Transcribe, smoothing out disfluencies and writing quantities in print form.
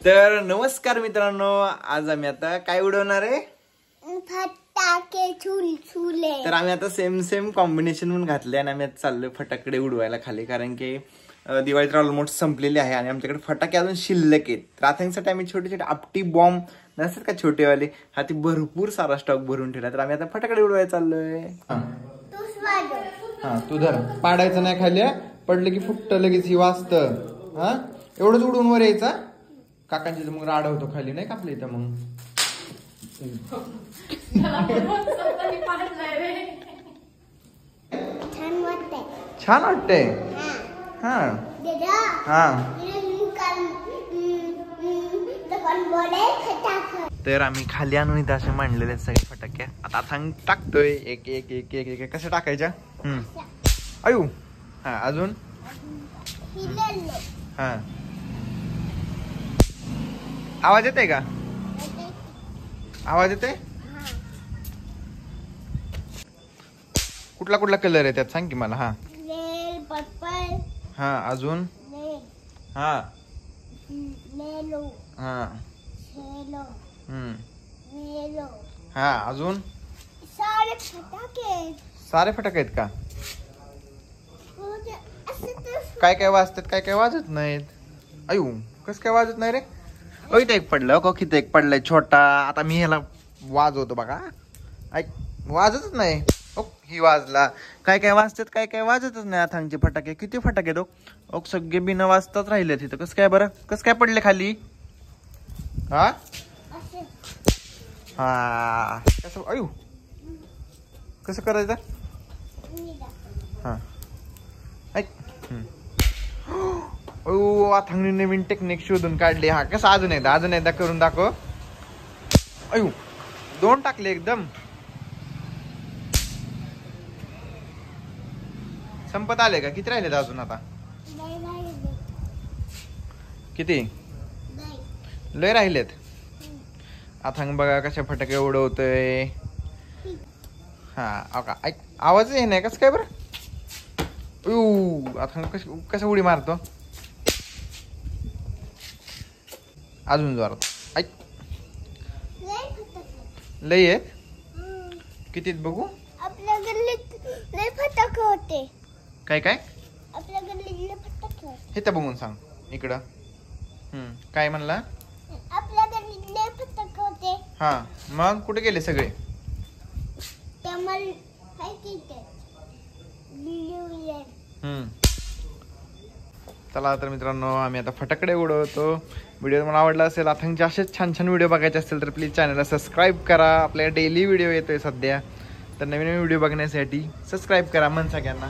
तर नमस्कार मित्रांनो, आज आम्ही आता काय उडवणार आहे? फटाके छुले. तर आम्ही आता सेम कॉम्बिनेशन म्हणून घातले आणि आम्ही आता चाललोय फटाकडे उडवायला खाली, कारण की दिवाळी तर ऑलमोस्ट संपलेली आहे आणि आमच्याकडे फटाके अजून शिल्लक आहेत. रात्रीसाठी आम्ही छोटे छोटे आपटी बॉम्ब नसतात का छोटेवाले, हा ती भरपूर सारा स्टॉक भरून ठेवला. तर आम्ही आता फटाकडे उडवायला चाललोय. हा तू धर, पाडायचं नाही खाली, पडलं की फुटत लगेच ही वाजत. हा एवढंच उडून वर यायचा. काकांची मग राड होतो खाली, नाही कापलं इथं मग. छान वाटतंय. हा हा तर आम्ही खाली आणून इथं असे मांडलेले सगळे फटाके. आता टाकतोय एक एक एक एक एक कशा टाकायच्या. अयो हा अजून हा आवाज येते का? आवाज येते. कुठला कुठला कलर आहे त्यात सांग की मला. हा पर्पल. हा अजून हा येलो. हा येलो. येलो. हा अजून सारे फटाके आहेत का? काय काय वाजतात, काय काय वाजत नाहीत. अयो कस काय वाजत नाही रे? इथं एक पडलं का, किती एक पडलंय छोटा. आता मी ह्याला वाजवतो बघा. ऐक वाजतच नाही. ही वाजला. काय काय वाजतात, काय काय वाजतच नाही. अथांगचे फटाके किती फटाके तो सगळे बिना वाजताच राहिले तिथं. कसं काय बरं, कसं काय पडले खाली? हा हा कसं अयो कसं करायचं? हा ऐक अथांगने नवीन टेक्निक शोधून काढली. हा कसं अजून एकदा करून दाखव. अयो दोन टाकले एकदम. संपत आले का? किती राहिलेत अजून? आता किती लय राहिलेत. अथांग बघा कशा फटाके उडवतोय. हा का ऐक आवाज आहे नाही कसं काय बरं? अथांग कसं उडी मारतो अजून जोरात. ऐक लय आहेत. किती बघू. आपल्या गल्लीत लय फटाके होते. काय काय आपल्या गल्लीत लय फटाके होते. हे तर बघून सांग इकडं. काय म्हणला? आपल्या गल्लीत लय फटाके होते. हा मग कुठे गेले सगळे? चला तर मित्रांनो, आम्ही आता फटाकडे उडवतो. व्हिडिओ तुम्हाला आवडला असेल, अथांगचे असेच छान छान व्हिडिओ बघायचे असतील तर प्लीज चॅनलला सबस्क्राईब करा. आपल्या डेली व्हिडिओ येतोय सध्या, तर नवीन व्हिडिओ बघण्यासाठी सबस्क्राईब करा मन सगळ्यांना.